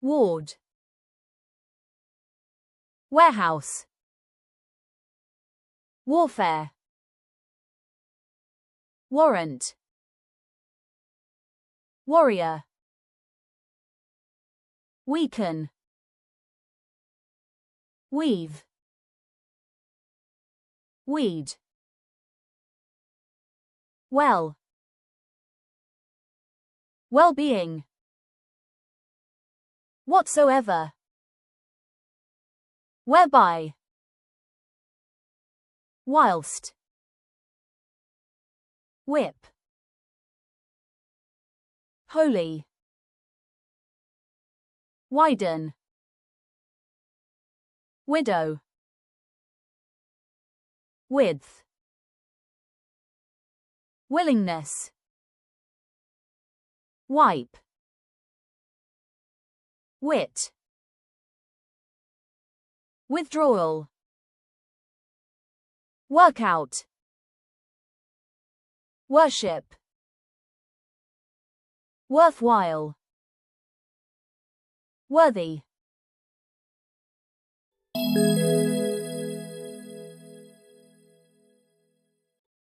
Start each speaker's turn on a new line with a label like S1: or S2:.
S1: Ward. Warehouse. Warfare. Warrant. Warrior. Weaken. Weave. Weed. Well. Well-being. Whatsoever. Whereby. Whilst. Whip. Holy. Widen. Widow. Width. Willingness. Wipe. Wit. Withdrawal. Workout. Worship. Worthwhile. Worthy.